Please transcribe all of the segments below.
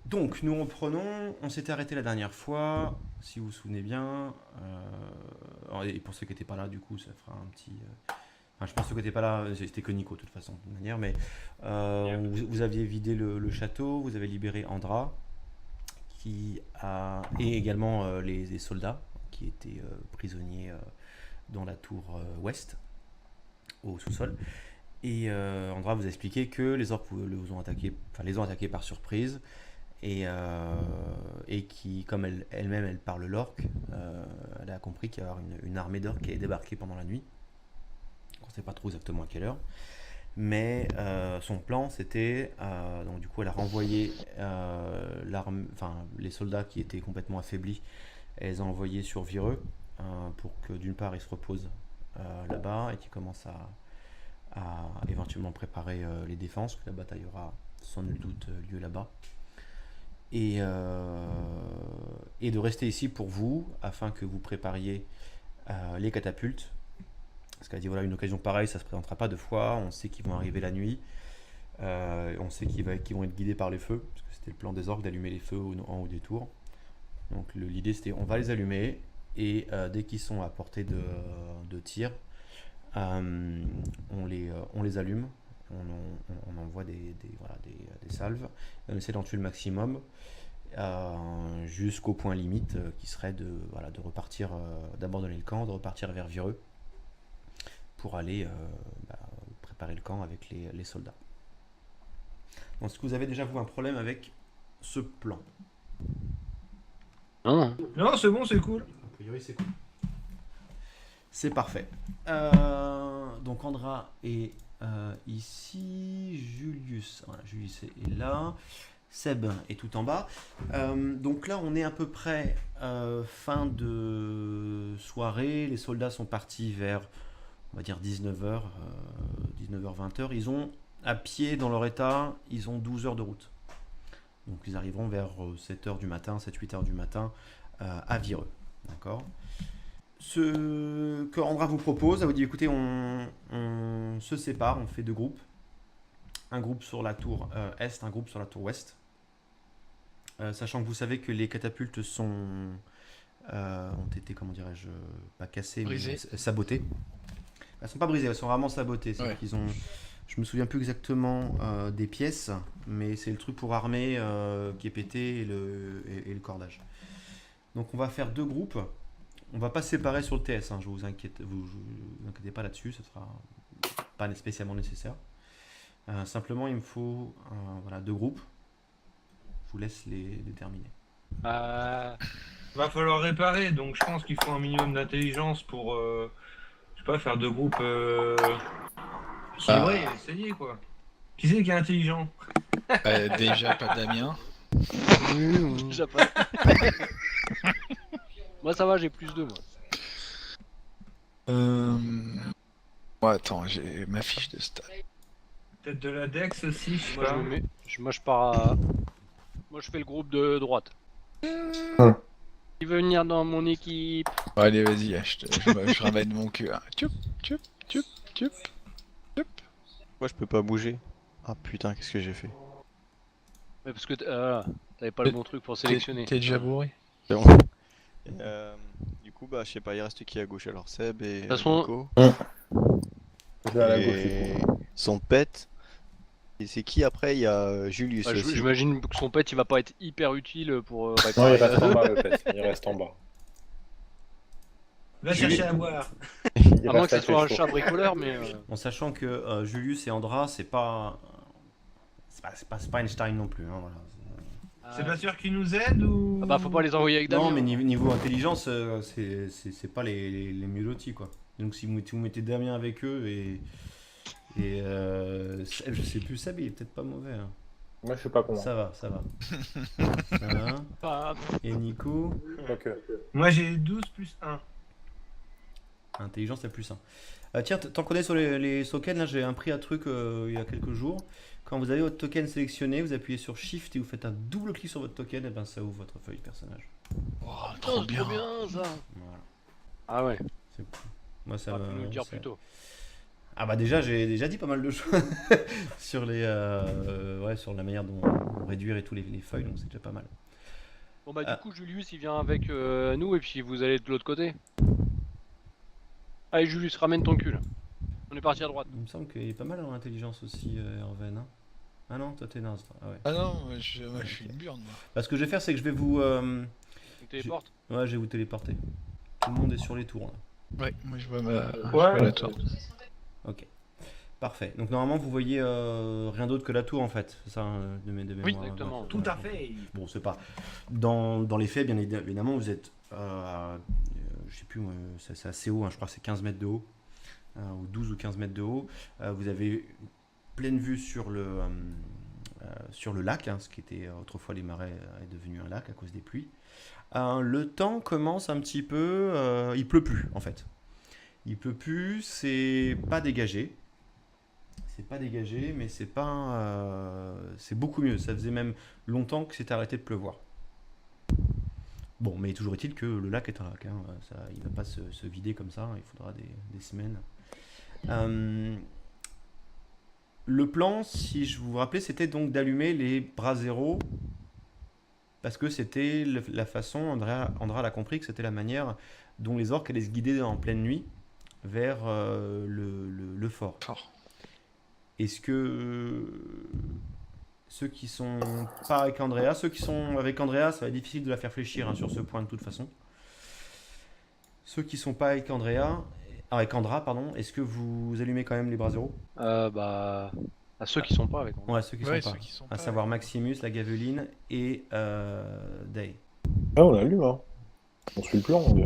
Donc, nous reprenons. On s'était arrêté la dernière fois, si vous vous souvenez bien. Et pour ceux qui n'étaient pas là, du coup, ça fera un petit. Enfin, je pense que ceux qui n'étaient pas là, c'était que Nico, de toute façon, de toute manière. Mais vous aviez vidé le château, vous avez libéré Andra, et également les soldats qui étaient prisonniers dans la tour ouest, au sous-sol. Et Andra vous a expliqué que les orques vous ont attaqué, enfin les ont attaqués par surprise et qui, comme elle-même elle parle l'orque, elle a compris qu'il y avait une armée d'orques qui allait débarquer pendant la nuit. On ne sait pas trop exactement à quelle heure, mais son plan c'était donc du coup elle a renvoyé les soldats qui étaient complètement affaiblis, elle les a envoyés sur Vireux pour que d'une part ils se reposent là-bas et qu'ils commencent à éventuellement préparer les défenses, que la bataille aura sans nul doute lieu là-bas. Et de rester ici pour vous, afin que vous prépariez les catapultes. Parce qu'elle a dit voilà, une occasion pareille, ça ne se présentera pas deux fois, on sait qu'ils vont arriver la nuit, on sait qu'ils vont être guidés par les feux, parce que c'était le plan des orques d'allumer les feux en haut des tours. Donc l'idée c'était on va les allumer, et dès qu'ils sont à portée de tir, on les allume, on envoie des salves, on essaie d'en tuer le maximum jusqu'au point limite qui serait de repartir, d'abandonner le camp, de repartir vers Vireux pour aller préparer le camp avec les soldats. Donc, est-ce que vous avez déjà vous un problème avec ce plan? Non. Non, c'est bon, c'est cool. A priori, c'est cool. C'est parfait. Donc Andra est ici, Julius est là, Seb est tout en bas. Donc là, on est à peu près fin de soirée. Les soldats sont partis vers, on va dire 19h, 19h-20h. Ils ont, à pied dans leur état, ils ont 12 heures de route. Donc ils arriveront vers 7h du matin, 7-8h du matin à Vireux. D'accord. Ce que Andra vous propose, elle vous dit écoutez, on se sépare, on fait deux groupes. Un groupe sur la tour est, un groupe sur la tour ouest. Sachant que vous savez que les catapultes ont été, comment dirais-je, pas cassées, Brisées. mais sabotées. Elles sont pas brisées, elles sont vraiment sabotées. C'est qu'ils ont, je me souviens plus exactement des pièces, mais c'est le truc pour armer qui est pété et le cordage. Donc on va faire deux groupes. On va pas se séparer sur le TS, hein, je vous inquiète, vous inquiétez pas là-dessus, ce sera pas spécialement nécessaire. Simplement, il me faut deux groupes. Je vous laisse les déterminer. Va falloir réparer, donc je pense qu'il faut un minimum d'intelligence pour, je sais pas, faire deux groupes équilibrés et essayer quoi. Qui c'est qui est intelligent? Déjà pas Damien. Déjà pas. Moi ça va, j'ai plus 2 moi. Bon, attends, j'ai ma fiche de stats. Peut-être de la Dex aussi, je sais Moi je pas. me mets. Moi je pars à. Moi je fais le groupe de droite. Qui veut venir dans mon équipe? Bon, allez, vas-y, je ramène mon cul. Hein. Tchoup, tchoup, tchoup, tchoup, tchoup. Moi je peux pas bouger. Ah putain, qu'est-ce que j'ai fait? Ouais, parce que t'avais pas le bon truc pour sélectionner. T'es déjà bourré? C'est bon. Du coup, bah je sais pas, il reste qui à gauche alors? Seb et toute façon- Nico. Je vais à la gauche, Et du coup. son pet. Et c'est qui après? Il y a Julius Bah, aussi. j'imagine que son pet il va pas être hyper utile pour Non, réparer. il reste en bas, le pet. Il reste en bas. Va chercher à boire. Il À moins reste que à ce soit un chaud. chat bricoleur, mais. En sachant que Julius et Andra, c'est pas Einstein non plus. Hein, voilà. C'est pas sûr qu'ils nous aident ou. Ah bah faut pas les envoyer avec Damien. Non, mais niveau intelligence, c'est pas les mieux lotis quoi. Donc si vous mettez Damien avec eux et Seb, je sais plus, Seb il est peut-être pas mauvais. Hein. Moi, je suis pas convaincu. Ça va. Ça va. Ah, Et Nico, Quoique. Moi j'ai 12 plus 1. intelligence c'est plus 1. Tiens, tant qu'on est sur les tokens, là j'ai appris un truc il y a quelques jours. Quand vous avez votre token sélectionné, vous appuyez sur Shift et vous faites un double clic sur votre token, et ben ça ouvre votre feuille personnage. Oh, putain, trop c'est bien. trop bien ça. Voilà. Ah ouais. C'est cool. Moi ça Ça va me. nous le dire ça- plus tôt. Ah bah déjà, j'ai déjà dit pas mal de choses sur sur la manière dont réduire et tous les feuilles, donc c'est déjà pas mal. Bon bah Ah. du coup Julius il vient avec nous et puis vous allez de l'autre côté. Allez Julius, ramène ton cul là. On est parti à droite. Il me semble qu'il est pas mal en intelligence aussi, Herven. Hein. Ah non, toi t'es naze. Toi. Ah ouais. Ah non, moi, je suis une burne, moi. Bah, ce que je vais faire, c'est que je vais vous... Donc téléporte. Ouais, je vais vous téléporter. Tout le monde est sur les tours. Là. Ouais, moi je vois Ouais. la tour. Ok. Parfait. Donc normalement, vous voyez rien d'autre que la tour en fait. C'est ça, de mémoire. Oui, exactement. Tout à fait. Bon, c'est pas... Dans les faits, bien évidemment, vous êtes... je sais plus, moi, c'est assez haut, hein, je crois que c'est 15 mètres de haut. Ou 12 ou 15 mètres de haut. Vous avez pleine vue sur le lac, hein, ce qui était autrefois les marais est devenu un lac à cause des pluies. Le temps commence un petit peu... il pleut plus en fait. Il pleut plus, c'est pas dégagé. C'est pas dégagé, mais c'est pas... c'est beaucoup mieux. Ça faisait même longtemps que c'était arrêté de pleuvoir. Bon, mais toujours est-il que le lac est un lac. Hein. Il va pas se vider comme ça, il faudra des semaines. Le plan, si je vous rappelais, c'était donc d'allumer les bras zéro parce que c'était la façon, Andra l'a compris, que c'était la manière dont les orques allaient se guider en pleine nuit vers le fort. Est-ce que ceux qui sont pas avec Andrea, ceux qui sont avec Andrea, ça va être difficile de la faire fléchir hein, sur ce point de toute façon. Ceux qui sont pas avec Andra, pardon, est-ce que vous allumez quand même les bras zéro? Bah à ceux qui sont pas avec moi. Ouais, ceux qui sont pas. À savoir Maximus, la Gaveline et Day. Ah, on l'allume, hein. On suit le plan, on dit.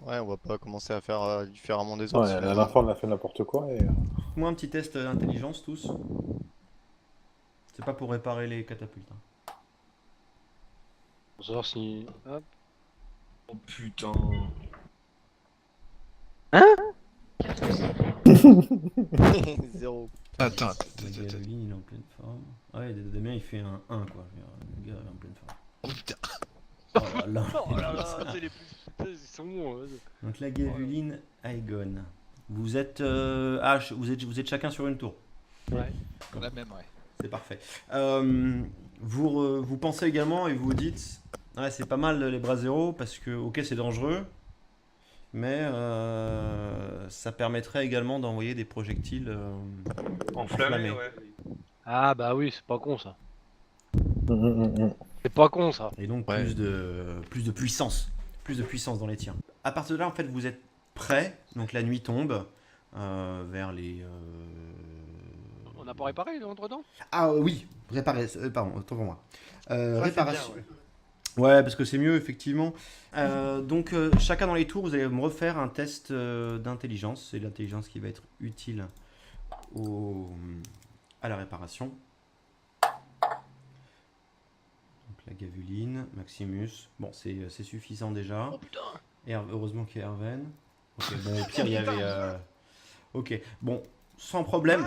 Ouais, on va pas commencer à faire différemment des Ouais, autres. la dernière fois, on a fait n'importe quoi et. Moi un petit test d'intelligence tous. C'est pas pour réparer les catapultes. Hein. Pour savoir si. Hop. Oh putain. Zéro. Attends. La Gaveline, il est en pleine forme. Ah ouais, Damien il fait un 1 quoi. Le gars il est en pleine forme. Oh putain. Oh là là. Oh là là, c'est les plus. Ils sont bons. Donc la Gaveline, Aegon. Vous êtes, vous êtes chacun sur une tour. Ouais. La même, ouais. C'est parfait. Vous pensez également et vous vous dites, ouais, c'est pas mal les bras zéro parce que ok c'est dangereux, mais ça permettrait également d'envoyer des projectiles Enflammé, ouais. Ah bah oui, c'est pas con ça. Mm. C'est pas con ça. et donc Ouais. plus de puissance dans les tirs. À partir de là en fait vous êtes prêts, donc la nuit tombe vers les. On n'a pas réparé entre-temps? Ah oui, réparer, pardon, autant pour moi. c'est Réparation. bien, Ouais, parce que c'est mieux, effectivement. Donc, chacun dans les tours, vous allez me refaire un test d'intelligence. C'est l'intelligence qui va être utile à la réparation. Donc, la Gavuline, Maximus. Bon, c'est suffisant déjà. Oh putain. Et heureusement qu'il y a Herven. Ok, bon, au pire, il y avait... Ok, bon, sans problème.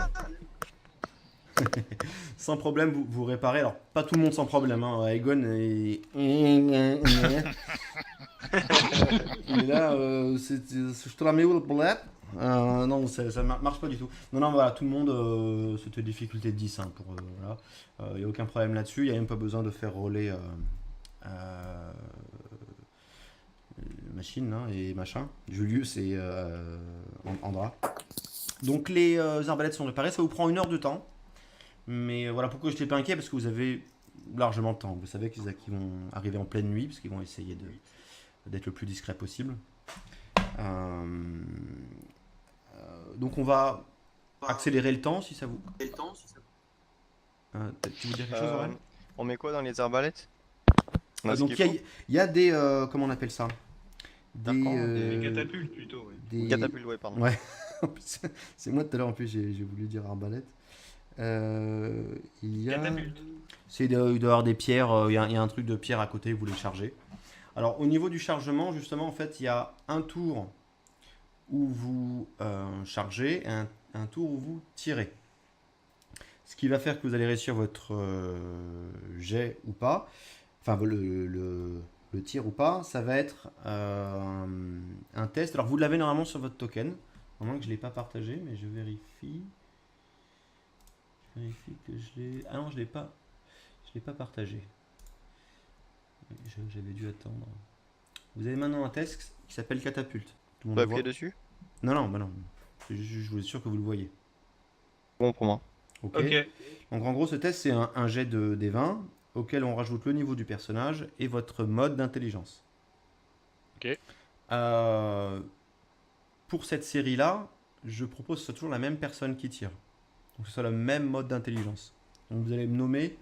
Sans problème, vous réparez. Alors, pas tout le monde sans problème. Hein. Aegon est... Il est là, je te la mets où le problème non, ça marche pas du tout. Non, voilà, tout le monde, c'était difficulté de 10. Hein, voilà. Il n'y a aucun problème là-dessus. Il n'y a même pas besoin de faire rouler machine hein, et machin. Julius et Andra. Donc, les arbalètes sont réparées. Ça vous prend 1 heure de temps. Mais voilà pourquoi je n'étais pas inquiet, parce que vous avez largement de temps. Vous savez qu'ils vont arriver en pleine nuit, parce qu'ils vont essayer d'être le plus discret possible. Donc on va accélérer le temps, si ça vous... tu veux dire quelque chose, Aurel? On met quoi dans les arbalètes? On a ce Donc qu'il faut. il y a des... comment on appelle ça? Des catapultes plutôt, oui. des- Catapulte, ouais, pardon. Ouais. En plus, c'est moi tout à l'heure, en plus, j'ai voulu dire arbalète. Il y a... Catapulte. Il doit y avoir des pierres, il y a un truc de pierre à côté, vous les chargez. Alors au niveau du chargement, justement, en fait, il y a un tour où vous chargez et un tour où vous tirez. Ce qui va faire que vous allez réussir votre jet ou pas, enfin le tir ou pas, ça va être un test. Alors vous l'avez normalement sur votre token, À moins que je ne l'ai pas partagé, mais je vérifie. Je vérifie que je l'ai... Ah non, je l'ai pas. Je l'ai pas partagé. J'avais dû attendre. Vous avez maintenant un test qui s'appelle catapulte. Tout le monde Pas le voit? appuyer dessus? Non, non, bah non. Je vous assure que vous le voyez. Bon pour moi. Ok. Ok. Donc en gros, ce test, c'est un jet des 20 auquel on rajoute le niveau du personnage et votre mode d'intelligence. Ok. Pour cette série-là, je propose que ce soit toujours la même personne qui tire. Donc que ce soit le même mode d'intelligence. Donc vous allez me nommer.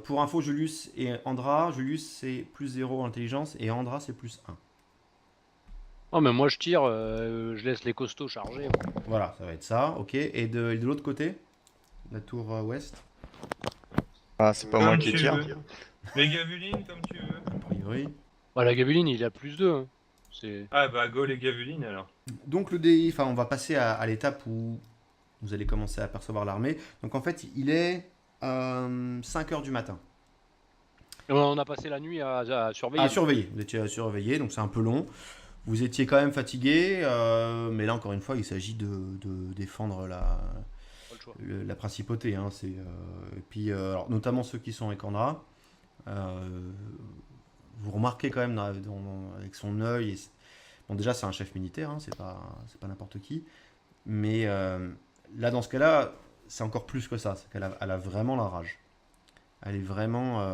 Pour info, Julius et Andra. Julius, c'est plus 0 en intelligence et Andra, c'est plus 1. Oh, mais moi je tire, je laisse les costauds charger. Voilà, ça va être ça. Ok. Et de l'autre côté, la tour ouest, Ah, c'est pas moi Comme qui tu tire. veux. Les Gavuline, comme tu veux. a priori. Bah, la gabeline, il a plus 2. Hein. C'est... Ah bah go les Gavulines alors. Donc le dé, enfin, on va passer à l'étape où vous allez commencer à apercevoir l'armée. Donc en fait, il est 5 heures du matin. On a passé la nuit à surveiller. À surveiller. Vous étiez à surveiller, donc c'est un peu long. Vous étiez quand même fatigué, mais là encore une fois, il s'agit de défendre Pas le choix. la principauté. Hein, et puis, alors, notamment ceux qui sont avec Andra, vous remarquez quand même avec son œil. Bon, déjà, c'est un chef militaire, hein, c'est pas n'importe qui. Mais là, dans ce cas-là, c'est encore plus que ça. C'est qu'elle elle a vraiment la rage. Elle est vraiment.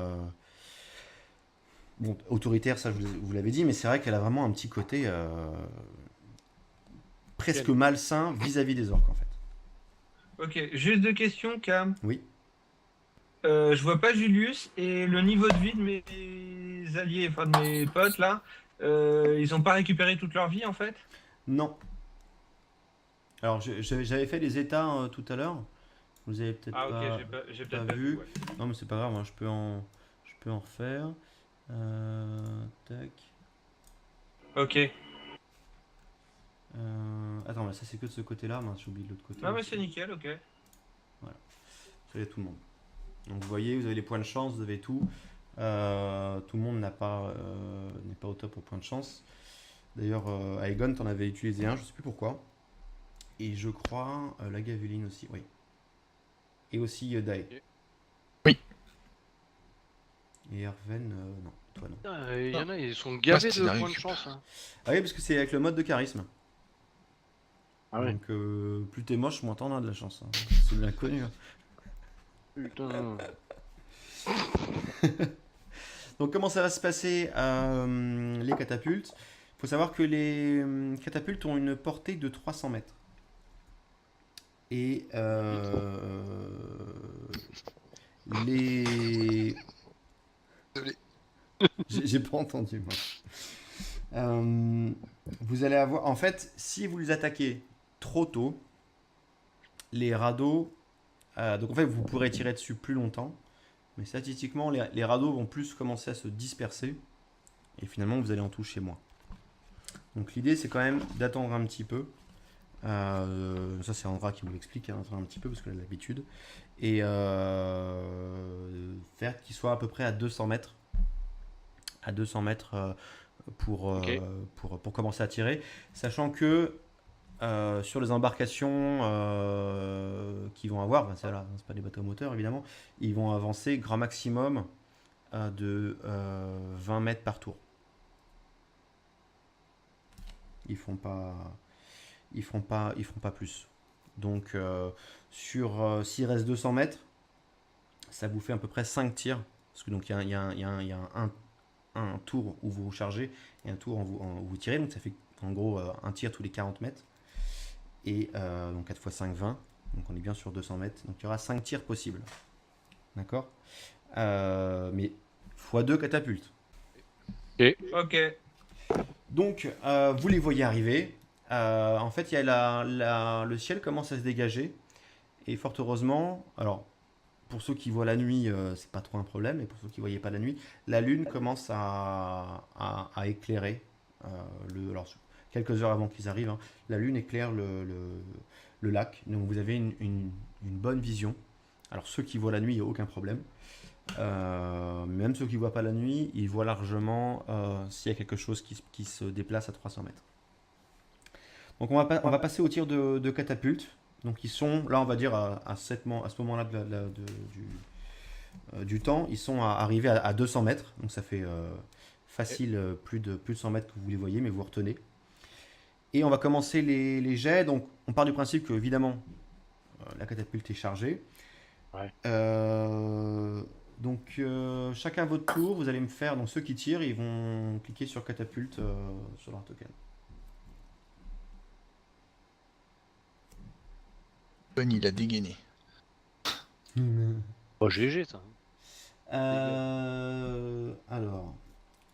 Bon, autoritaire, ça je vous l'avez dit, mais c'est vrai qu'elle a vraiment un petit côté presque malsain vis-à-vis des orques en fait. Ok, juste deux questions, Cam. Oui. Je vois pas Julius et le niveau de vie de mes alliés, enfin de mes potes là, ils ont pas récupéré toute leur vie en fait. Non. Alors j'avais fait les états tout à l'heure. Vous avez peut-être Ah ok, pas, j'ai pas peut-être pas vu. vu. Ouais. Non mais c'est pas grave, hein, je peux en refaire. Tac. Ok. Attends, mais ça c'est que de ce côté-là, mince, j'ai oublié de l'autre côté. Ah mais c'est nickel, ok. Ça y est, tout le monde. Donc vous voyez, vous avez les points de chance, vous avez tout. Tout le monde n'est pas au top au point de chance. D'ailleurs, Aegon, t'en avais utilisé un, je sais plus pourquoi. Et je crois la Gavuline aussi, oui. Et aussi Dae. Oui. Et Erven, non, toi non. Il y en a, ils sont gavés c'est de la points de récup. chance. Hein. Ah oui, parce que c'est avec le mode de charisme. Ah ouais. Donc plus t'es moche, moins t'en as de la chance. Hein. C'est bien connu. Hein. Putain. Donc comment ça va se passer les catapultes? Il faut savoir que les catapultes ont une portée de 300 mètres. Et les... Désolé. J'ai pas entendu moi. Vous allez avoir... En fait, si vous les attaquez trop tôt, les radeaux... donc en fait, vous pourrez tirer dessus plus longtemps. Mais statistiquement, les radeaux vont plus commencer à se disperser. Et finalement, vous allez en toucher moins. Donc l'idée, c'est quand même d'attendre un petit peu. Ça, c'est Andra qui vous l'explique, hein, attendre un petit peu parce qu'elle a l'habitude. Et faire qu'il soit à peu près à 200 mètres. À 200 mètres pour commencer à tirer. Sachant que sur les embarcations qu'ils vont avoir, c'est pas des bateaux moteurs évidemment, ils vont avancer grand maximum de 20 mètres par tour. Ils font pas plus. Donc s'il reste 200 mètres, ça vous fait à peu près 5 tirs. Parce que donc il y a un tour où vous chargez et un tour où vous tirez. Donc ça fait en gros un tir tous les 40 mètres. Et donc 4 x 5, 20. Donc on est bien sur 200 mètres. Donc il y aura 5 tirs possibles. D'accord mais x2 catapultes. Ok. Donc vous les voyez arriver. En fait, il y a le ciel commence à se dégager. Et fort heureusement, alors pour ceux qui voient la nuit, c'est pas trop un problème. Et pour ceux qui ne voyaient pas la nuit, la lune commence à éclairer. Alors, quelques heures avant qu'ils arrivent, hein, la lune éclaire le lac. Donc vous avez une bonne vision. Alors ceux qui voient la nuit, il n'y a aucun problème. Même ceux qui ne voient pas la nuit, ils voient largement s'il y a quelque chose qui se déplace à 300 mètres. Donc on va passer au tir de catapulte. Donc ils sont, là on va dire à ce moment-là du temps, ils sont arrivés à 200 mètres. Donc ça fait facile plus de 100 mètres que vous les voyez, mais vous retenez. Et on va commencer les jets. Donc on part du principe que évidemment la catapulte est chargée. Ouais. Donc chacun votre tour, vous allez me faire, donc ceux qui tirent, ils vont cliquer sur catapulte sur leur token. Bonne, il a dégainé. Oh, GG ça. Alors,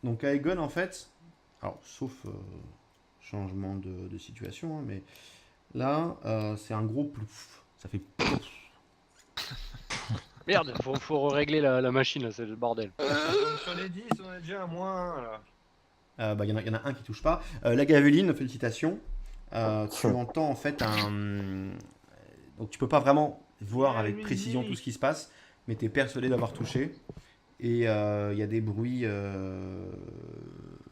donc Aegon en fait, alors sauf changement de situation, hein, mais là c'est un gros plouf, ça fait plouf. Merde, faut régler la machine là, c'est le bordel. Donc sur les 10, on a déjà un moins 1 là. Bah, y en a un qui touche pas. La Gaveline, félicitations. Tu entends en fait donc tu peux pas vraiment voir avec précision tout ce qui se passe, mais tu es persuadé d'avoir touché. Et il y a des bruits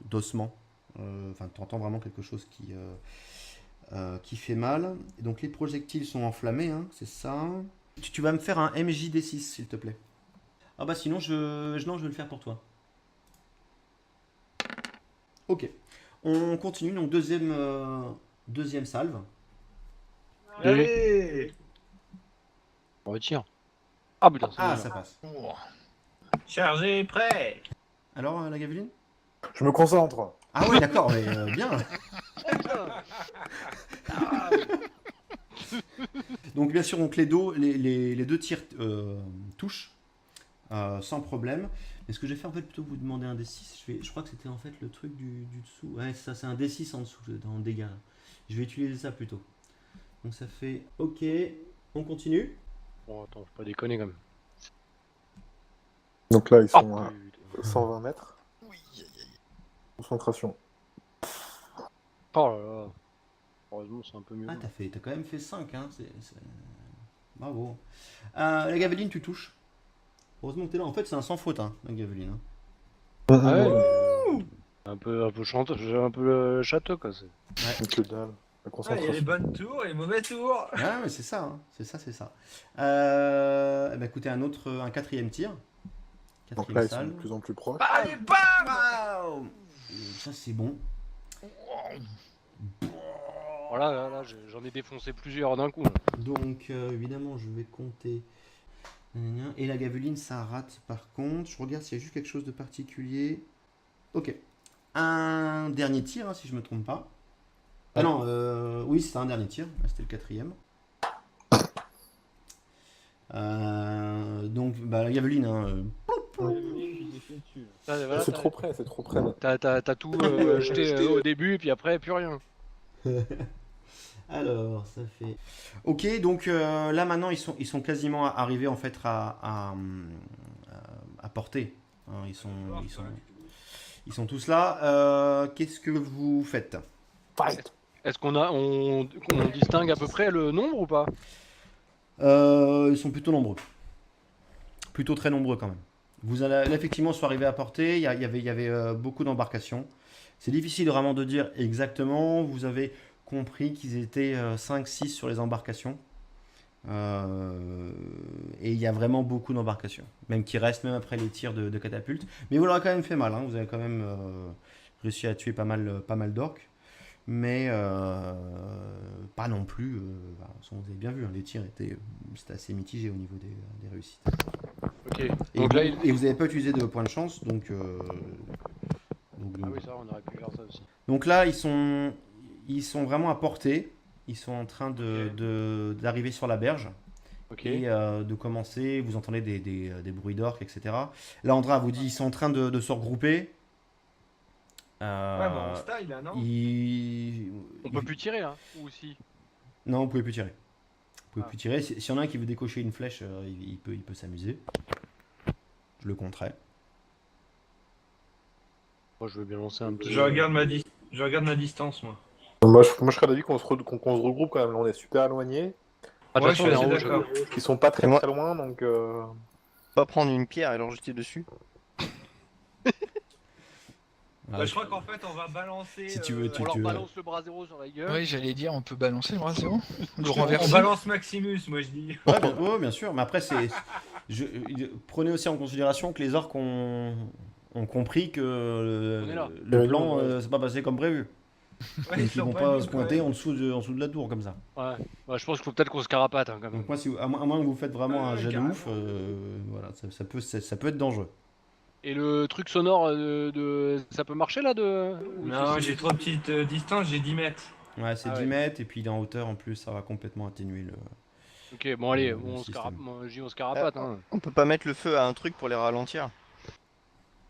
d'ossements. Enfin, tu entends vraiment quelque chose qui fait mal. Et donc les projectiles sont enflammés, hein, c'est ça. Tu vas me faire un MJD6, s'il te plaît. Ah bah sinon, non, je vais le faire pour toi. Ok. On continue, donc deuxième salve. Allez, On retire. Ah putain, c'est Ah, bien. ça passe. Oh. chargé, prêt. Alors, la Gaveline? Je me concentre. Ah oui, d'accord, mais bien. Donc bien sûr, donc les deux tirs touchent sans problème. Mais ce que je vais faire en fait, plutôt que vous demander un D6, je crois que c'était en fait le truc du dessous. Ouais, ça c'est un D6 en dessous, dans le dégât. Je vais utiliser ça plutôt. Donc ça fait OK, on continue. Bon, attends, faut pas déconner quand même. Donc là, ils Oh, sont à putain. 120 mètres. Oui, aïe, aïe. Concentration. Oh là là. Heureusement, c'est un peu mieux. Ah, t'as quand même fait 5, hein. Bravo. La Gaveline, tu touches. Heureusement que t'es là. En fait, c'est un sans faute, hein, la Gaveline. Hein. Ah ouais, un peu chanteur, j'ai un peu le château quoi. Que dalle. La Ah, il y a les concentration. bonnes tours et les mauvais tours. Ah, mais c'est ça, hein. C'est ça. Eh ben, écoutez, un quatrième tir. Donc Quatrième là, ils sont salle. de plus en plus proches. Allez, bam. Waouh. Ça, c'est bon. Voilà, là, j'en ai défoncé plusieurs d'un coup. Là. Donc, évidemment, je vais compter. Et la Gaveline, ça rate par contre. Je regarde s'il y a juste quelque chose de particulier. Ok. Un dernier tir, hein, si je me trompe pas. Ah non, oui, c'était un dernier tir. C'était le quatrième. Donc, bah, la Gaveline, hein, Là, voilà, C'est trop près, c'est trop près. T'as tout jeté au début et puis après plus rien. Alors, ça fait. Ok, donc là maintenant ils sont quasiment arrivés en fait à portée. Hein, ils sont tous là. Qu'est-ce que vous faites? Fight. Est-ce qu'on distingue à peu près le nombre ou pas? Ils sont plutôt nombreux. Plutôt très nombreux quand même. Vous allez là, effectivement sont arrivés à portée. Il y avait beaucoup d'embarcations. C'est difficile vraiment de dire exactement. Vous avez compris qu'ils étaient 5-6 sur les embarcations. Et il y a vraiment beaucoup d'embarcations. Même qui restent même après les tirs de catapulte. Mais vous leur avez quand même fait mal. Hein. Vous avez quand même réussi à tuer pas mal d'orques. Mais pas non plus. Vous avez bien vu, hein, les tirs c'était assez mitigé au niveau des réussites. Ok. Et, Donc là, et vous n'avez pas utilisé de points de chance, donc. Ah oui, ça, on aurait pu faire ça aussi. Donc là, ils sont vraiment à portée. Ils sont en train d'arriver sur la berge Ok. et de commencer. Vous entendez des bruits d'orques, etc. Là, Andra vous dit ils sont en train de se regrouper. Ouais, bon, on style là, non? On peut plus tirer là, ou si? Non, vous pouvez plus tirer. Vous pouvez Ah. plus tirer. S'il y en a un qui veut décocher une flèche, il peut s'amuser. Je le compterai. Moi, je veux bien lancer un petit. Je regarde ma distance, moi. Moi, je serais d'avis qu'on se regroupe quand même. Là, on est super éloignés. Ah, de Ouais, toute je suis façon, on est assez en haut, d'accord. Ils sont pas très Et moi- très loin, donc. Pas prendre une pierre et leur jeter dessus. Je crois qu'en fait, on va balancer. Si tu veux, On leur veux. balance le bras zéro sur la gueule. Oui, j'allais dire, on peut balancer le bras zéro. Le On renverser. balance Maximus, moi je dis. Ouais, bien sûr, mais après, prenez aussi en considération que les orques ont compris que On est là. le plan c'est pas passé comme prévu. Ouais, Donc ils sont vont pas se nuls, pointer ouais. en dessous de la tour comme ça. Ouais. Ouais, je pense qu'il faut peut-être qu'on se carapate hein, quand même. Donc moi, à moins que vous faites vraiment un jet de carrément. ouf, voilà, ça peut être dangereux. Et le truc sonore ça peut marcher là Non, j'ai trop petite distance, j'ai 10 mètres. Ouais, c'est Ah 10 ouais. mètres et puis il est en hauteur en plus, ça va complètement atténuer le. Ok, bon allez, Le on se système. carapate. Moi, je dis on se carapate. Hein. On peut pas mettre le feu à un truc pour les ralentir.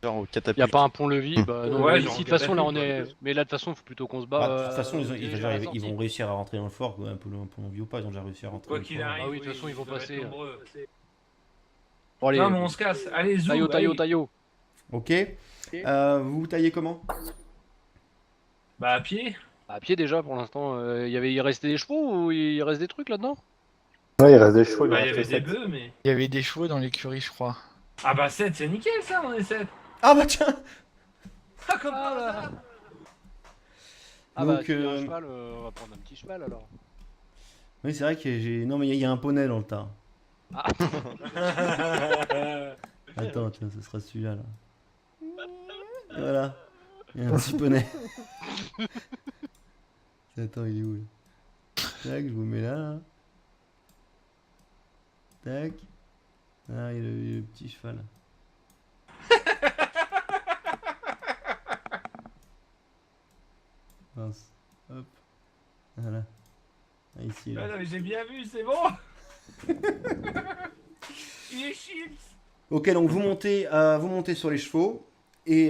Genre au Y catapulte. a pas un pont-levis, bah non. Ouais, mais genre ici, de toute en façon, là, on catapulte, est. Mais là, de toute façon, faut plutôt qu'on se bat. Bah, de toute façon, diriger à la ils vont sortie. réussir à rentrer dans le fort, quoi, un peu envie ou pas, ils ont déjà réussi à rentrer. Quoi dans le qu'il fort. arrive. Ah oui, de toute façon, ils vont doivent passer, être nombreux. Bon, allez, Non, mais on se casse. Allez, zoom. taillot, taillot, allez. taillot. Ok. Vous vous taillez comment? Bah, à pied. À pied déjà pour l'instant. Il restait des chevaux ou il reste des trucs là-dedans? Ouais, il reste des chevaux, Bah, il y en avait reste des 7. bœufs, mais. Il y avait des chevaux dans l'écurie, je crois. Ah, bah, 7, c'est nickel ça, on est 7. Ah bah tiens. Ah, comme par hasard. Ah bah, Donc, tu veux un cheval, on va prendre un petit cheval alors. Oui, c'est vrai que j'ai. Non, mais il y a un poney dans le tas. Ah. Attends, tiens, ce sera celui-là là. Voilà. Il y a un petit poney. Attends, il est où là? Tac, je vous mets là. Là. Tac. Ah, il y a le petit cheval. Mince. Hop. Voilà. Ah, ici, Ah, là. non, mais j'ai bien vu, c'est bon. Il est chips. Ok, donc vous montez sur les chevaux et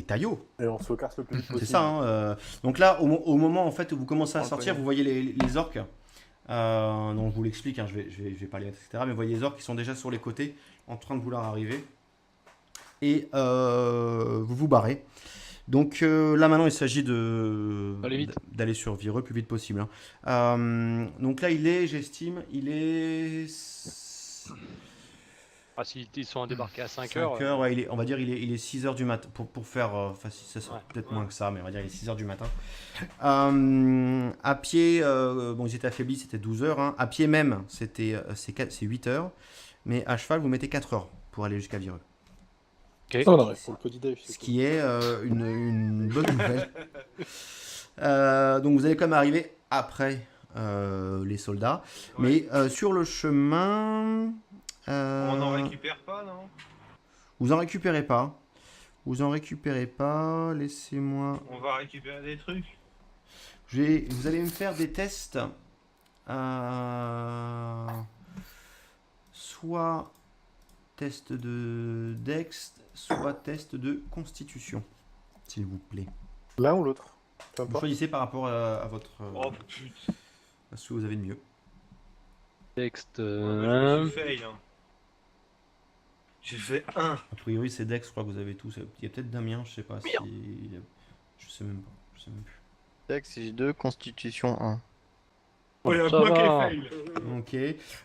taillot. Et on se casse le plus vite possible. C'est ça. Hein, donc là, au moment en fait où vous commencez à On le sortir, connaît. vous voyez les orques. Donc je vous l'explique, hein, je vais pas les mettre, etc. Mais vous voyez les orques qui sont déjà sur les côtés, en train de vouloir arriver. Et vous vous barrez. Donc là maintenant, il s'agit Allez vite. d'aller sur Vireux le plus vite possible. Hein. Donc là, j'estime, il est Ah, si ils sont débarqués à 5 5 heures. heures, ouais, on va dire il est 6 heures du matin pour faire, enfin si ça serait Ouais. peut-être moins que ça, mais on va dire il est 6 heures du matin. À pied, bon ils étaient affaiblis, c'était 12 heures. Hein. À pied même, c'est 8 heures. Mais à cheval, vous mettez 4 heures pour aller jusqu'à Vireux. Ok. Non, non, il faut le petit déj. Ce qui est une bonne nouvelle. Donc vous allez quand même arriver après les soldats. Ouais. Mais sur le chemin... On n'en récupère pas, non? Vous en récupérez pas. Laissez-moi. On va récupérer des trucs. Vous allez me faire des tests. Soit test de Dex, soit test de Constitution. S'il vous plaît. L'un ou l'autre. Peu Vous importe. choisissez par rapport à votre. Oh putain. À ce que vous avez de mieux. Texte. Je me suis fail, hein. J'ai fait 1. A priori, c'est Dex, je crois que vous avez tous. Il y a peut-être Damien, je sais pas si. Je sais même pas. Je sais même plus. Dex 2, Constitution 1. Oh, il y a Ça moi qui ai va. fail. Ok.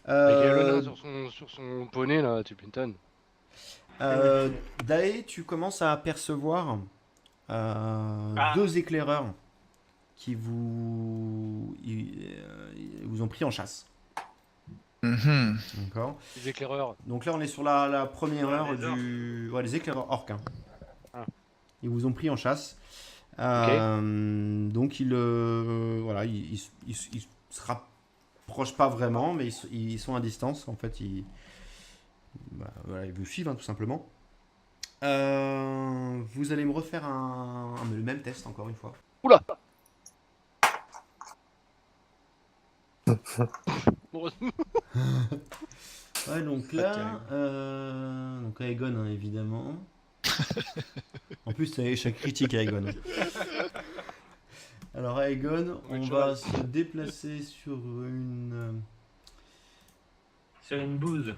Avec le nain sur son poney là, tu m'étonnes. Dae, tu commences à apercevoir deux éclaireurs qui ils vous ont pris en chasse. Mhm. D'accord. Les éclaireurs. Donc là, on est sur la première Ouais, heure les du. Ouais, les éclaireurs orques. Hein. Ah. Ils vous ont pris en chasse. Donc voilà, ils se rapprochent pas vraiment, mais ils sont à distance. En fait, voilà, ils vous suivent hein, tout simplement. Vous allez me refaire le même test encore une fois. Oula. Bon, Ouais, donc là, donc Aegon hein, évidemment. En plus, c'est échec critique Aegon. Alors Aegon, on va se déplacer sur une bouse.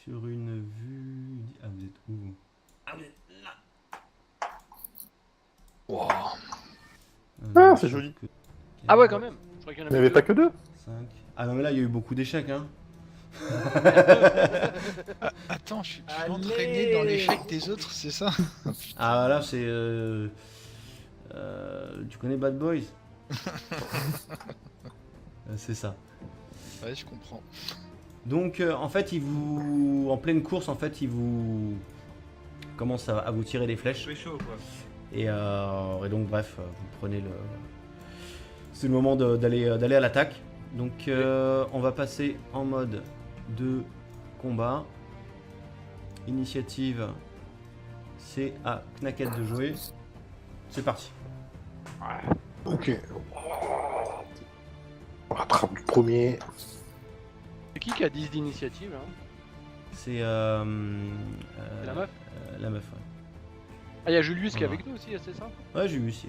sur une vue. Ah, vous êtes où vous? Ah, vous êtes là. Wow. Ah, c'est joli. Ah ouais, quand même. Je crois qu'il y en Il n'y avait pas que deux. 5. Ah non, mais là, il y a eu beaucoup d'échecs. Hein. Attends, je suis Allez. entraîné dans l'échec des autres, c'est ça? Ah là, c'est... tu connais Bad Boys? C'est ça. Ouais, je comprends. Donc en fait, il vous... En pleine course, en fait, il vous... commence à vous tirer des flèches. C'est chaud quoi. Et donc bref, vous prenez le... C'est le moment d'aller à l'attaque. Donc on va passer en mode de combat. Initiative, c'est à Knacket de jouer. C'est parti. Ok. On rattrape du premier. C'est qui a 10 d'initiative hein? C'est C'est la meuf la meuf, ouais. Ah, il y a Julius qui est Voilà. avec nous aussi, c'est ça? Ouais, j'ai vu ici.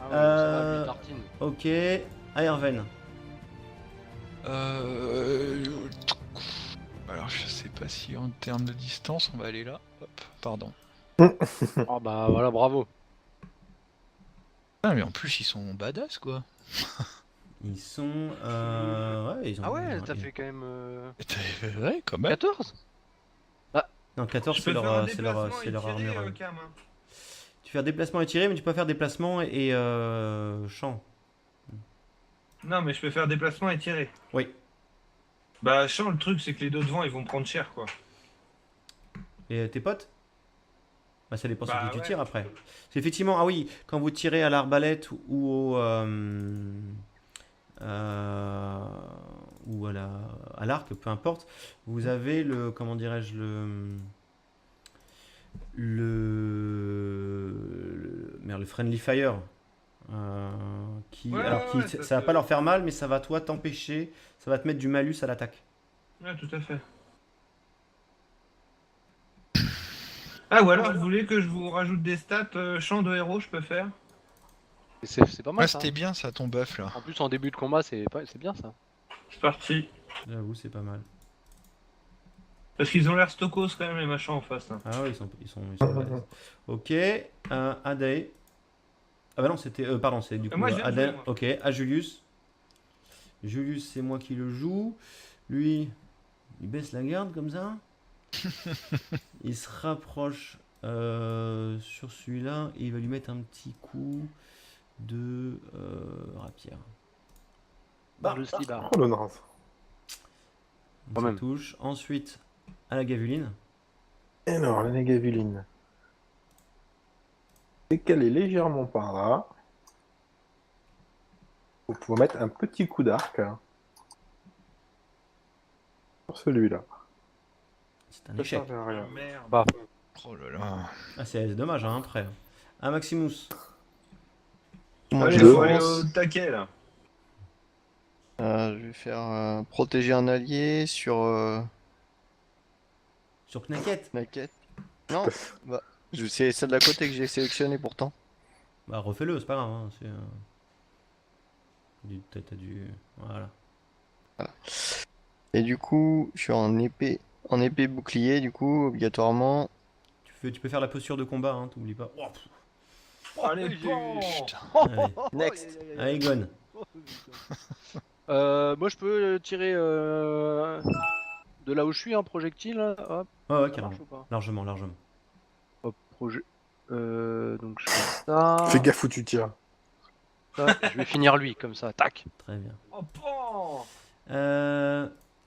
Ah ouais, ça va, lui, tartine. Ok, Aerven. Alors, je sais pas si en termes de distance, on va aller là. Hop, pardon. Oh bah voilà, bravo. Ah, mais en plus, ils sont badass, quoi. Ils sont... ouais, ils ont... Ah ouais, ils ont- t'as fait quand même Ouais, quand même. 14? Non, 14, Je c'est peux faire un leur, c'est leur, déplacement c'est et leur tirer, armure. Cam, hein. Tu fais déplacement et tirer, mais tu peux pas faire déplacement et champ. Non, mais je peux faire déplacement et tirer. Oui. Bah, champ, le truc, c'est que les deux devant, ils vont me prendre cher, quoi. Et tes potes? Bah, ça dépend sur Bah, qui tu ouais. tires après. C'est effectivement, ah oui, quand vous tirez à l'arbalète ou au... ou à l'arc, peu importe, vous avez le... Comment dirais-je? Merde, le friendly fire. Qui, Ouais, alors, ouais, ouais, ça va pas leur faire mal, mais ça va toi t'empêcher, ça va te mettre du malus à l'attaque. Ouais, tout à fait. Ah, ou alors, vous voulez que je vous rajoute des stats champ de héros, je peux faire? C'est pas mal Ouais, ça. c'était bien ça, ton buff là. En plus, en début de combat, c'est bien ça. C'est parti. J'avoue, c'est pas mal. Parce qu'ils ont l'air stokos quand même, les machins en face. Hein. Ah ouais, ils sont balèzes. Ok, Adae. Ah bah non, c'était... pardon, c'est du coup Moi, je viens de Adae. jouer, moi. Ok, à Julius. Julius, c'est moi qui le joue. Lui, il baisse la garde comme ça. Il se rapproche sur celui-là et il va lui mettre un petit coup de rapière. Bah, Le slibard. Oh le naze. donc Quand ça même. touche. Ensuite, à la gavuline. Alors, la négavuline. C'est qu'elle est légèrement par là. Vous pouvez mettre un petit coup d'arc hein, sur celui-là. C'est un Ça échec. sert à rien. Merde. Bah, Oh là là. Ah, c'est dommage, hein, après. À Maximus. Moi, Allez, je deux. faut aller pense. au taquet, là. Je vais faire protéger un allié sur Sur Knacket. Knacket. Non, bah, c'est celle d'à côté que j'ai sélectionnée pourtant. Bah, refais-le, c'est pas grave. Hein, t'as du... Voilà. Et du coup, je suis en épée bouclier, du coup, obligatoirement. Tu peux faire la posture de combat, hein, t'oublies pas. Oh, pff. Allez, j'ai eu- bon. Putain. Allez, Next. allez, Gon. Moi, je peux tirer de là où je suis un projectile. Là. Hop, Ouais, ouais, ça carrément. marche ou pas? Largement, largement. Hop, donc je fais ça. Fais gaffe où tu tires. ça, je vais finir lui comme ça. Tac. Très bien. Oh, bon.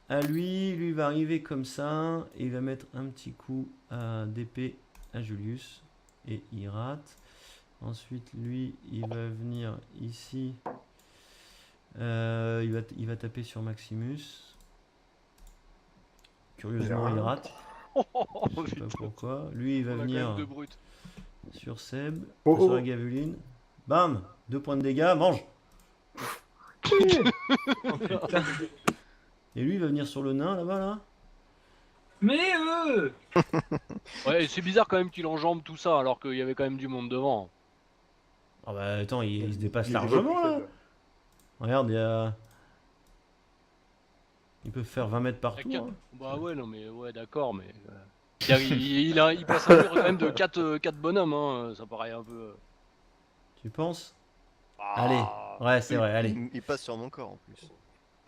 À lui va arriver comme ça, et il va mettre un petit coup d'épée à Julius, et il rate. Ensuite, lui, il va venir ici, il va taper sur Maximus. Curieusement, il rate. Je sais pas pourquoi. Lui, il va On a quand venir même deux brutes. sur Seb, Oh, sur oh. la gavuline. Bam! 2 points de dégâts, mange! Oh, putain. Et lui, il va venir sur le nain là-bas, là. Mais Ouais, et c'est bizarre quand même qu'il enjambe tout ça alors qu'il y avait quand même du monde devant. Ah bah attends, il se dépasse Il est largement pas plus là. faible. Regarde, il y a. Ils peuvent faire 20 mètres partout. D'accord. Hein. Bah ouais, non mais ouais, d'accord, mais. Il passe un mur quand même de 4 bonhommes, hein. Ça paraît un peu. Tu penses? Ah. Allez, ouais, c'est vrai, allez. Il passe sur mon corps en plus.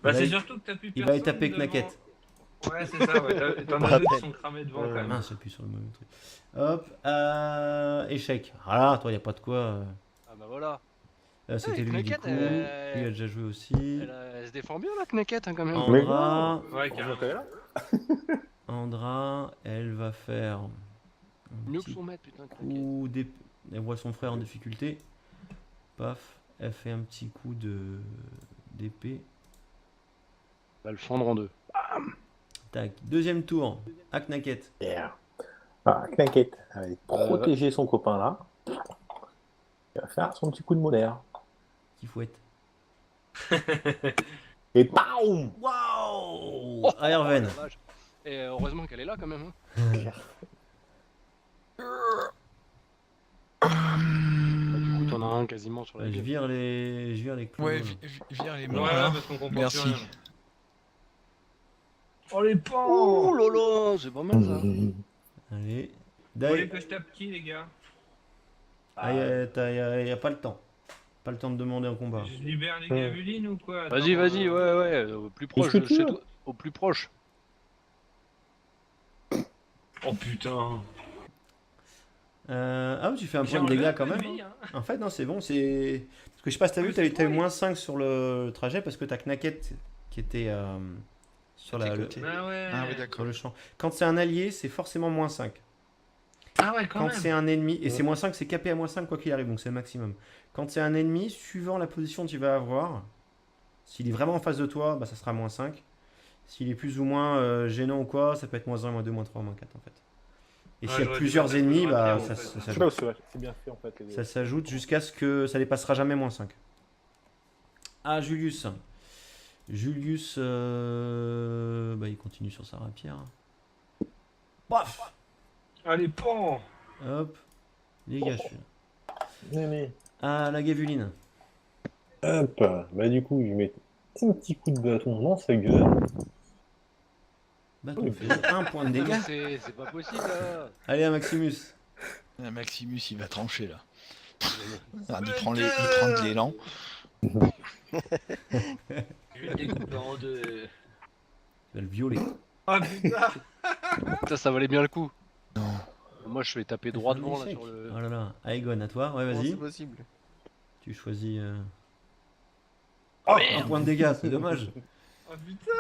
Bah, Il va c'est y- surtout que t'as plus Il va y personne taper devant. Knacket. Ouais, c'est ça, ouais. T'en as deux qui sont cramés devant quand même. Mince, j'appuie sur le mauvais truc. Hop, échec. Voilà, toi, il a pas de quoi. Ah bah voilà. C'était lui, du Knacket, coup. Lui a déjà joué aussi. Elle se défend bien la Knacket hein, quand même. Andra, Ouais, On carrément. est là. Andra, elle va faire un Mieux que petit son maître, putain, Knacket. coup d'épée. Elle voit son frère en difficulté. Paf, elle fait un petit coup d'épée. Elle va le fendre en deux. Tac, deuxième tour. À Knacket. Yeah. Ah, Knacket, elle va protéger son copain là. Il va faire son petit coup de molaire. Qui fouette. Et BAOUM Waouh Oh, À Erven. la vache. Et heureusement qu'elle est là quand même. Hein. Bah, du coup, t'en as un quasiment sur la Je gueule. vire les clous. Ouais, vire les Ouais, morts. ouais, là. parce qu'on comprend Merci. plus rien. Oh les pans! Oh là là, c'est pas mal ça. Allez. Vous voulez Dai. que je tape qui, les gars? Ah, y a pas le temps. Pas le temps de demander un combat. Je libère les gavulines ou quoi? Vas-y, Attends, vas-y, ouais, au plus proche que de tu chez veux. toi. Au plus proche. Oh putain! Ah oui, tu fais un J'ai point de enlevé dégâts un quand peu de même. vie, hein. En fait, non, c'est bon. C'est parce que je sais pas si t'as vu, Ah, c'est t'as eu vrai. moins 5 sur le trajet parce que t'as Knacket qui était sur, À tes le, côtés. Ah ouais. Ah oui, sur d'accord. le champ. Quand c'est un allié, c'est forcément moins 5. Ah ouais, quand Quand même. c'est un ennemi, et c'est moins 5, c'est capé à moins 5 quoi qu'il arrive, donc c'est le maximum. Quand c'est un ennemi, suivant la position que tu vas avoir, s'il est vraiment en face de toi, bah, ça sera moins 5. S'il est plus ou moins gênant ou quoi, ça peut être moins 1, moins 2, moins 3, moins 4 en fait. Et Ouais, s'il y a j'aurais dû plusieurs mettre un peu ennemis, de bah, rapier, ça en fait. Je sais s'ajoute. pas, c'est bien fait en fait. Ça s'ajoute jusqu'à ce que ça dépassera jamais moins 5. Ah, Julius. Julius, bah, il continue sur sa rapière. Paf. Allez, pans! Hop. Dégage celui-là. Mais... Ah, la gavuline. Hop, bah du coup, je mets un petit coup de bâton dans sa gueule. Bah, on fait un point de dégâts. C'est pas possible là. Allez, à Maximus. Ah, Maximus, il va trancher là. Ah, il prend de l'élan. Je vais le découper en deux. Tu vas le violer. Ah putain! Ça valait bien le coup. Non. Moi, je vais taper droit C'est un devant là échec. sur le. Oh là là. Aegon, à toi. Ouais, Comment vas-y. c'est possible? Tu choisis. Oh, un point de dégâts, c'est dommage. Oh putain!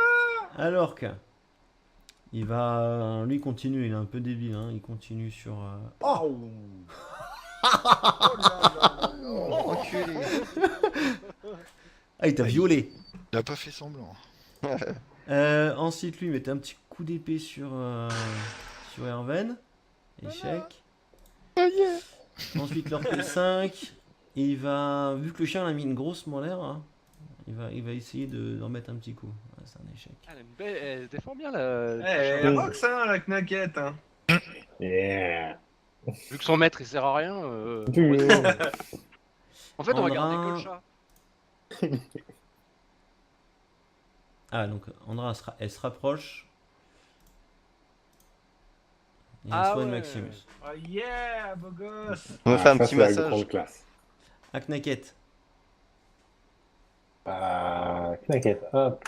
Alors que. Il va. Lui, continue. Il est un peu débile. Hein. Il continue sur. Oh. Enculé. Ah, il t'a violé. Il a pas fait semblant. Ensuite, lui, il mettait un petit coup d'épée sur Erven. Échec. Ensuite, leur P5. Et il va. Vu que le chien a mis une grosse molaire, hein, il va essayer d'en mettre un petit coup. Ouais, c'est un échec. Elle se défend bien là. Eh, elle rock ça, la Knacket, hein! Yeah. Vu que son maître il sert à rien. En fait, on va garder que le chat. Ah, donc Andra, elle se rapproche. Et elle Ah soigne ouais. Maximus. Oh yeah, beau gosse! On va faire un ça, petit c'est la massage. grande classe. À Knacket. Knacket, hop.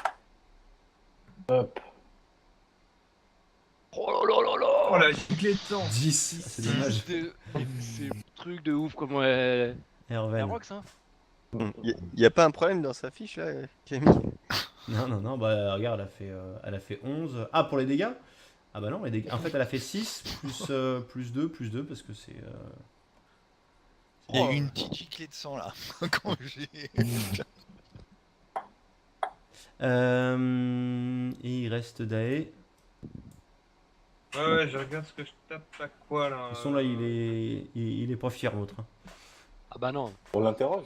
Hop. Oh là là là là. Oh la giclée de sang! 10. C'est dommage. C'est un truc de ouf comment elle. Elle Erven. rock ça. Il y a pas un problème dans sa fiche là, Camille? Non, bah regarde, elle a fait 11. Ah, pour les dégâts? Ah bah non, les dégâts. En fait, elle a fait 6 plus 2, parce que c'est. Il y a eu une petite giclée de sang là. Quand j'ai. Et il reste Dae. Ouais, je regarde ce que je tape à quoi là. De toute façon, là, il est pas fier, l'autre. Hein. Ah bah non. On l'interroge.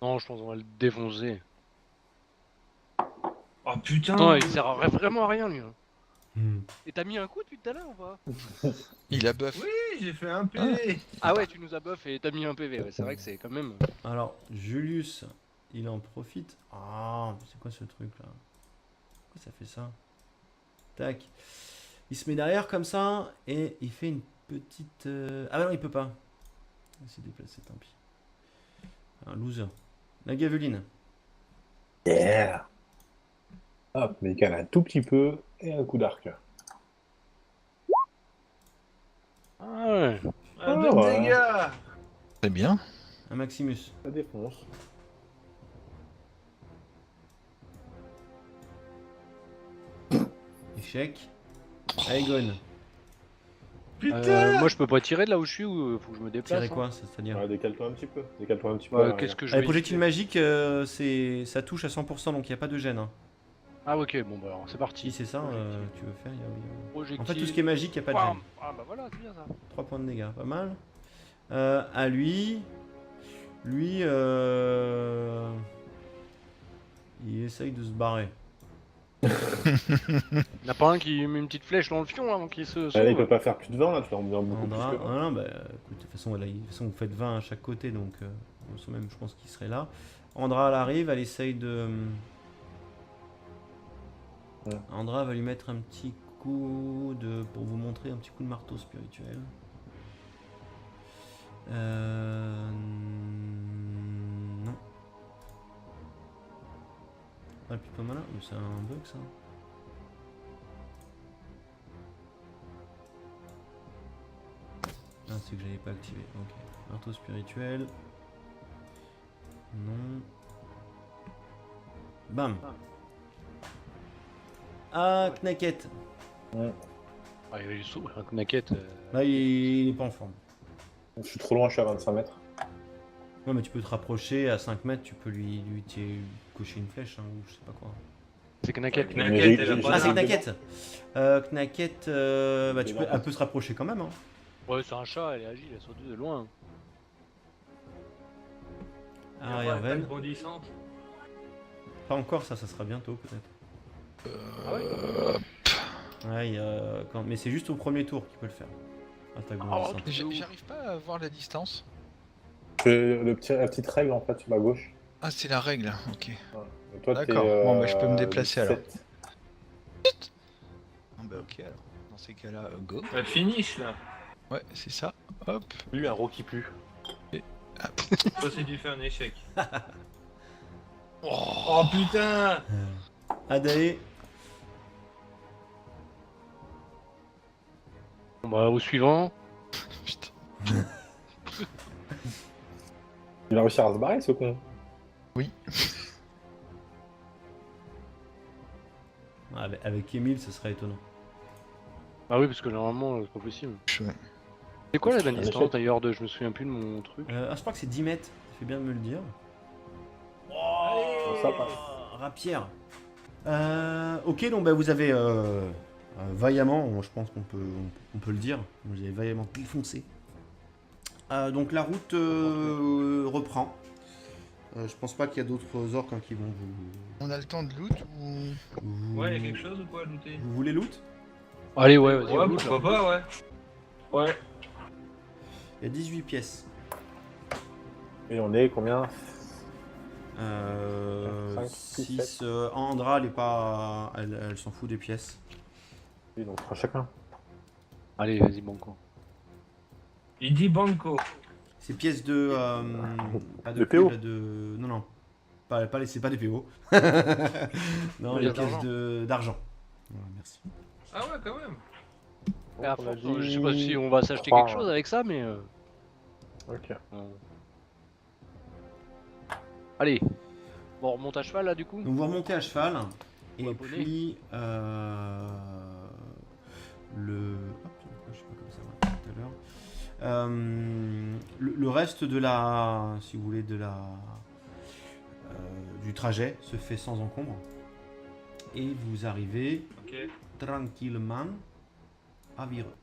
Non, je pense qu'on va le défoncer. Oh putain! Non, il sert vraiment à rien lui. Hein. Et t'as mis un coup depuis tout à l'heure ou pas? Il a buff. Oui, j'ai fait un PV! Ah ouais, tu nous as buff et t'as mis un PV. Ouais, c'est vrai que c'est quand même. Alors, Julius, il en profite. Ah, c'est quoi ce truc là? Pourquoi ça fait ça? Tac. Il se met derrière comme ça et il fait une petite. Ah bah non, il peut pas. Il s'est déplacé, tant pis. Un loser. La gaveline. Yeah. Hop, mais il cale un tout petit peu et un coup d'arc. Ah ouais. Ah, Ah, deux ouais. dégâts. C'est bien. Un Maximus. Ça défonce. Échec. Aegon. Putain. Moi je peux pas tirer de là où je suis ou faut que je me déplace. Tirer quoi, c'est-à-dire Ouais, décale-toi un petit peu. Décale-toi un petit peu. Ouais, à qu'est-ce l'arrière. que je Les vais projectiles éviter magiques, ça touche à 100%, donc il n'y a pas de gêne. Hein. Ah ok, bon bah alors c'est Si parti. c'est ça, tu veux faire, Projectile. En fait, tout ce qui est magique, il n'y a pas de Bam. gêne. Ah bah voilà, c'est bien ça. 3 points de dégâts, pas mal. À lui... Lui, il essaye de se barrer. Y'en a pas un qui met une petite flèche dans le fion avant qu'il se sauve. Là, il peut pas faire plus de 20 là, tu vas en dire beaucoup Andra, plus que 20. non, bah, écoute, de toute façon, vous faites 20 à chaque côté, donc même, je pense qu'il serait là. Andra, elle arrive, elle essaye de... Ouais. Andra va lui mettre un petit coup de... Pour vous montrer un petit coup de marteau spirituel. Non. Ah, plutôt malin, mais c'est un bug ça. Ah, c'est que j'avais pas activé. Ok. Marteau spirituel. Non. Bam. Ah, Knacket. Ah, il est sous, un knacket. Là, il est pas en forme. Je suis trop loin, je suis à 25 mètres. Ouais, mais tu peux te rapprocher à 5 mètres, tu peux lui cocher une flèche hein, ou je sais pas quoi. C'est knacket. Mais Knacket, j'ai- elle a j'ai- pas Ah, c'est d'arme. Knacket. Knacket, bah, elle peut se rapprocher quand même. Hein. Ouais, c'est un chat, elle est agile, elle saute de loin. Ah, Attaque Yarven. bondissante. Pas encore, ça sera bientôt peut-être. Ah ouais. Ouais, mais c'est juste au premier tour qu'il peut le faire. Attaque Ah, bondissante. J'arrive pas à voir la distance. La petite règle en fait sur la gauche. Ah, c'est la règle, ok. Et toi, D'accord. t'es, Bon, bah, je peux me déplacer, alors. 17. Ah bah ok alors. Dans ces cas-là, go. Le finish là. Ouais, c'est ça. Hop. Lui, un Rocky plus. Ça c'est dû faire un échec. Oh putain. Adae. Bon bah au suivant. Putain. Il a réussi à se barrer ce con. Avec Emile, ce serait étonnant. Ah oui, parce que normalement, c'est pas possible. Ouais. C'est quoi la Un distance échec. d'ailleurs de. Je me souviens plus de mon truc. Je crois que c'est 10 mètres. Tu fais bien de me le dire. Ça passe. Rapière. Ok, donc bah, vous avez vaillamment, je pense qu'on peut le dire, vous avez vaillamment défoncé. Donc la route reprend. Je pense pas qu'il y a d'autres orques hein, qui vont On a le temps de loot ou... Ouais, y'a quelque chose ou quoi à looter? Vous voulez loot? Allez, ouais, vas-y. Ouais, roule, pourquoi là. pas, ouais. Ouais. Il y a 18 pièces. Et on est combien? 5, 6. Andra, elle est pas. Elle s'en fout des pièces. Oui, donc 3 chacun. Allez, vas-y, banco. Il dit banco. Ces pièces de. Pas De PO. là, de. Non, non. C'est pas des PO. non, Ouais, les d'argent. pièces d'argent. Voilà, merci. Ah ouais, quand même. Et à Donc, on a force, dit je sais pas si on va s'acheter 3, quelque chose avec ça, mais. Ok. Allez. Bon, on remonte à cheval là du coup. Donc vous remontez à cheval. Et abonner. puis. Le. Hop, je sais pas comme ça tout à l'heure. Le reste de la. Si vous voulez, de la. Du trajet se fait sans encombre. Et vous arrivez Ok. tranquillement à Vireux.